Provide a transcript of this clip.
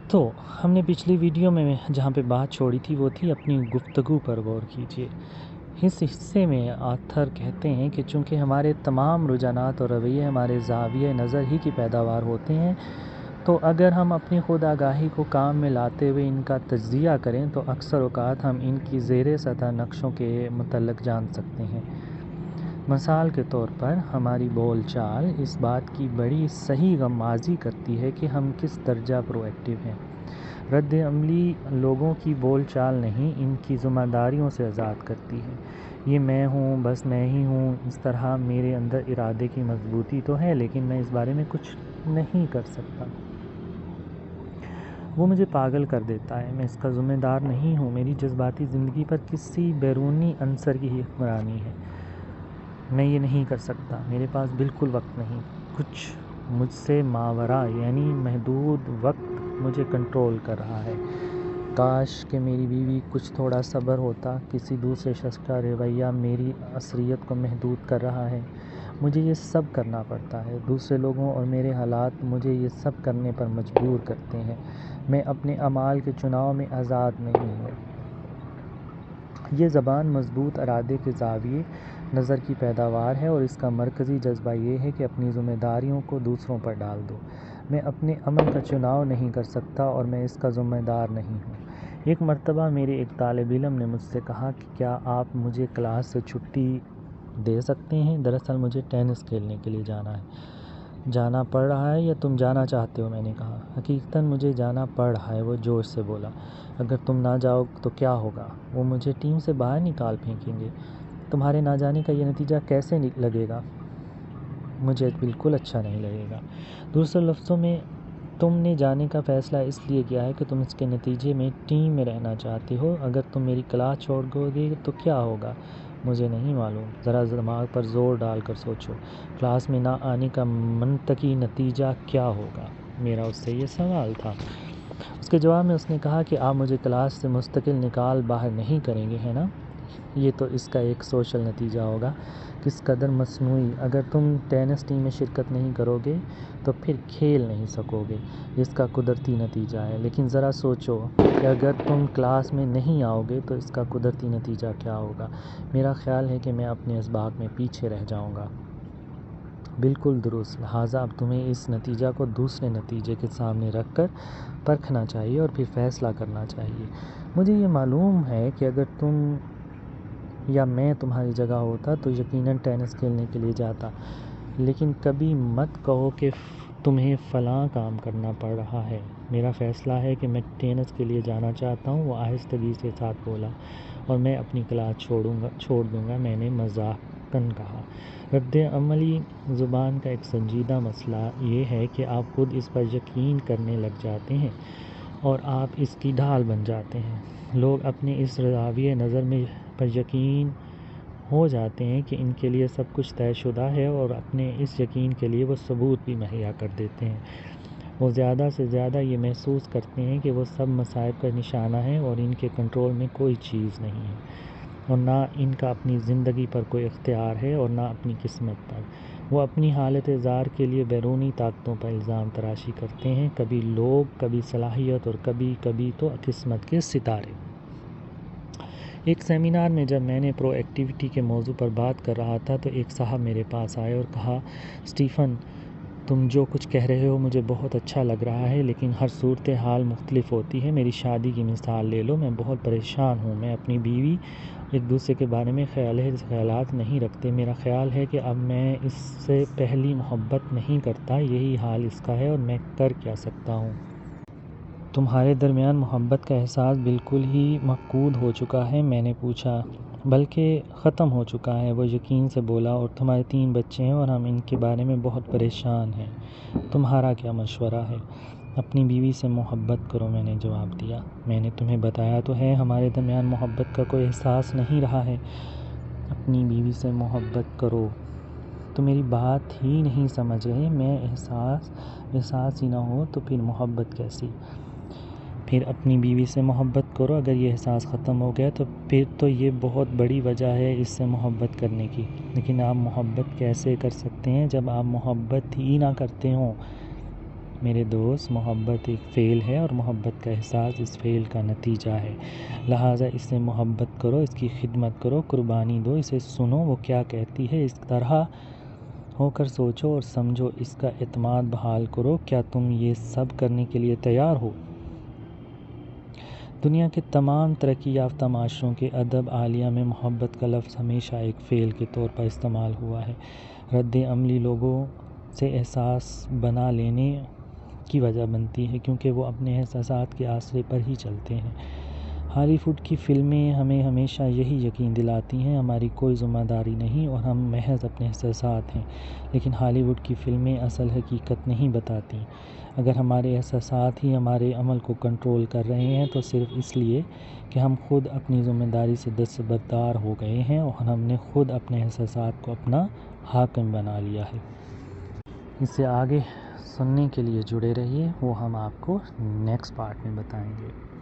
تو ہم نے پچھلی ویڈیو میں جہاں پہ بات چھوڑی تھی وہ تھی اپنی گفتگو پر غور کیجیے۔ اس حصے میں آتھر کہتے ہیں کہ چونکہ ہمارے تمام رجحانات اور رویے ہمارے زاویہ نظر ہی کی پیداوار ہوتے ہیں، تو اگر ہم اپنی خود آگاہی کو کام میں لاتے ہوئے ان کا تجزیہ کریں تو اکثر اوقات ہم ان کی زیر سطح نقشوں کے متعلق جان سکتے ہیں۔ مثال کے طور پر ہماری بول چال اس بات کی بڑی صحیح غمازی کرتی ہے کہ ہم کس درجہ پرو ایکٹیو ہیں۔ رد عملی لوگوں کی بول چال نہیں، ان کی ذمہ داریوں سے آزاد کرتی ہے۔ یہ میں ہوں، بس میں ہی ہوں، اس طرح میرے اندر ارادے کی مضبوطی تو ہے لیکن میں اس بارے میں کچھ نہیں کر سکتا۔ وہ مجھے پاگل کر دیتا ہے، میں اس کا ذمہ دار نہیں ہوں، میری جذباتی زندگی پر کسی بیرونی عنصر کی حکمرانی ہے۔ میں یہ نہیں کر سکتا، میرے پاس بالکل وقت نہیں، کچھ مجھ سے ماوراء یعنی محدود وقت مجھے کنٹرول کر رہا ہے۔ کاش کہ میری بیوی کچھ تھوڑا صبر ہوتا، کسی دوسرے شخص کا رویہ میری عصریت کو محدود کر رہا ہے۔ مجھے یہ سب کرنا پڑتا ہے، دوسرے لوگوں اور میرے حالات مجھے یہ سب کرنے پر مجبور کرتے ہیں۔ میں اپنے اعمال کے چناؤ میں آزاد نہیں ہوں۔ یہ زبان مضبوط ارادے کے زاویے نظر کی پیداوار ہے اور اس کا مرکزی جذبہ یہ ہے کہ اپنی ذمہ داریوں کو دوسروں پر ڈال دو۔ میں اپنے عمل کا چناؤ نہیں کر سکتا اور میں اس کا ذمہ دار نہیں ہوں۔ ایک مرتبہ میرے ایک طالب علم نے مجھ سے کہا کہ کیا آپ مجھے کلاس سے چھٹی دے سکتے ہیں؟ دراصل مجھے ٹینس کھیلنے کے لیے جانا پڑ رہا ہے یا تم جانا چاہتے ہو؟ میں نے کہا حقیقتاً مجھے جانا پڑ رہا ہے۔ وہ جوش سے بولا اگر تم نہ جاؤ تو کیا ہوگا؟ وہ مجھے ٹیم سے باہر نکال پھینکیں گے۔ تمہارے نہ جانے کا یہ نتیجہ کیسے لگے گا؟ مجھے بالکل اچھا نہیں لگے گا۔ دوسرے لفظوں میں تم نے جانے کا فیصلہ اس لیے کیا ہے کہ تم اس کے نتیجے میں ٹیم میں رہنا چاہتے ہو۔ اگر تم میری کلاس چھوڑ دو گے تو کیا ہوگا؟ مجھے نہیں معلوم۔ ذرا دماغ پر زور ڈال کر سوچو، کلاس میں نہ آنے کا منطقی نتیجہ کیا ہوگا؟ میرا اس سے یہ سوال تھا۔ اس کے جواب میں اس نے کہا کہ آپ مجھے کلاس سے مستقل نکال باہر نہیں کریں گے، ہے نا؟ یہ تو اس کا ایک سوشل نتیجہ ہوگا۔ کس قدر مصنوعی! اگر تم ٹینس ٹیم میں شرکت نہیں کرو گے تو پھر کھیل نہیں سکو گے، اس کا قدرتی نتیجہ ہے۔ لیکن ذرا سوچو کہ اگر تم کلاس میں نہیں آؤ گے تو اس کا قدرتی نتیجہ کیا ہوگا؟ میرا خیال ہے کہ میں اپنے اسباق میں پیچھے رہ جاؤں گا۔ بالکل درست، لہٰذا اب تمہیں اس نتیجہ کو دوسرے نتیجے کے سامنے رکھ کر پرکھنا چاہیے اور پھر فیصلہ کرنا چاہیے۔ مجھے یہ معلوم ہے کہ اگر تم یا میں تمہاری جگہ ہوتا تو یقیناً ٹینس کھیلنے کے لیے جاتا، لیکن کبھی مت کہو کہ تمہیں فلاں کام کرنا پڑ رہا ہے۔ میرا فیصلہ ہے کہ میں ٹینس کے لیے جانا چاہتا ہوں، وہ آہستگی کے ساتھ بولا، اور میں اپنی کلاس چھوڑ دوں گا، میں نے مذاقاً کہا۔ رد عملی زبان کا ایک سنجیدہ مسئلہ یہ ہے کہ آپ خود اس پر یقین کرنے لگ جاتے ہیں اور آپ اس کی ڈھال بن جاتے ہیں۔ لوگ اپنے اس زاویہ نظر پر یقین ہو جاتے ہیں کہ ان کے لیے سب کچھ طے شدہ ہے اور اپنے اس یقین کے لیے وہ ثبوت بھی مہیا کر دیتے ہیں۔ وہ زیادہ سے زیادہ یہ محسوس کرتے ہیں کہ وہ سب مصائب کا نشانہ ہیں اور ان کے کنٹرول میں کوئی چیز نہیں ہے، اور نہ ان کا اپنی زندگی پر کوئی اختیار ہے اور نہ اپنی قسمت پر۔ وہ اپنی حالت زار کے لیے بیرونی طاقتوں پر الزام تراشی کرتے ہیں، کبھی لوگ، کبھی صلاحیت اور کبھی تو قسمت کے ستارے۔ ایک سیمینار میں جب میں نے پرو ایکٹیویٹی کے موضوع پر بات کر رہا تھا تو ایک صاحب میرے پاس آئے اور کہا اسٹیفن، تم جو کچھ کہہ رہے ہو مجھے بہت اچھا لگ رہا ہے، لیکن ہر صورتحال مختلف ہوتی ہے۔ میری شادی کی مثال لے لو، میں بہت پریشان ہوں، میں اپنی بیوی ایک دوسرے کے بارے میں خیالات نہیں رکھتے۔ میرا خیال ہے کہ اب میں اس سے پہلی محبت نہیں کرتا، یہی حال اس کا ہے اور میں کر کیا سکتا ہوں؟ تمہارے درمیان محبت کا احساس بالکل ہی مفقود ہو چکا ہے؟ میں نے پوچھا۔ بلکہ ختم ہو چکا ہے، وہ یقین سے بولا، اور تمہارے 3 بچے ہیں اور ہم ان کے بارے میں بہت پریشان ہیں۔ تمہارا کیا مشورہ ہے؟ اپنی بیوی سے محبت کرو، میں نے جواب دیا۔ میں نے تمہیں بتایا تو ہے ہمارے درمیان محبت کا کوئی احساس نہیں رہا ہے۔ اپنی بیوی سے محبت کرو؟ تم میری بات ہی نہیں سمجھ رہے۔ میں احساس ہی نہ ہو تو پھر محبت کیسی؟ پھر اپنی بیوی سے محبت کرو، اگر یہ احساس ختم ہو گیا تو پھر تو یہ بہت بڑی وجہ ہے اس سے محبت کرنے کی۔ لیکن آپ محبت کیسے کر سکتے ہیں جب آپ محبت ہی نہ کرتے ہوں؟ میرے دوست، محبت ایک فعل ہے اور محبت کا احساس اس فعل کا نتیجہ ہے، لہٰذا اس سے محبت کرو، اس کی خدمت کرو، قربانی دو، اسے سنو وہ کیا کہتی ہے، اس طرح ہو کر سوچو اور سمجھو، اس کا اعتماد بحال کرو۔ کیا تم یہ سب کرنے کے لیے تیار ہو؟ دنیا کے تمام ترقی یافتہ معاشروں کے ادب عالیہ میں محبت کا لفظ ہمیشہ ایک فعل کے طور پر استعمال ہوا ہے۔ رد عملی لوگوں سے احساس بنا لینے کی وجہ بنتی ہے، کیونکہ وہ اپنے احساسات کے آسرے پر ہی چلتے ہیں۔ ہالی ووڈ کی فلمیں ہمیں ہمیشہ یہی یقین دلاتی ہیں ہماری کوئی ذمہ داری نہیں اور ہم محض اپنے احساسات ہیں، لیکن ہالی ووڈ کی فلمیں اصل حقیقت نہیں بتاتیں۔ اگر ہمارے احساسات ہی ہمارے عمل کو کنٹرول کر رہے ہیں تو صرف اس لیے کہ ہم خود اپنی ذمہ داری سے دستبردار ہو گئے ہیں اور ہم نے خود اپنے احساسات کو اپنا حاکم بنا لیا ہے۔ اس سے آگے سننے کے لیے جڑے رہیے، وہ ہم آپ کو نیکسٹ پارٹ میں بتائیں گے۔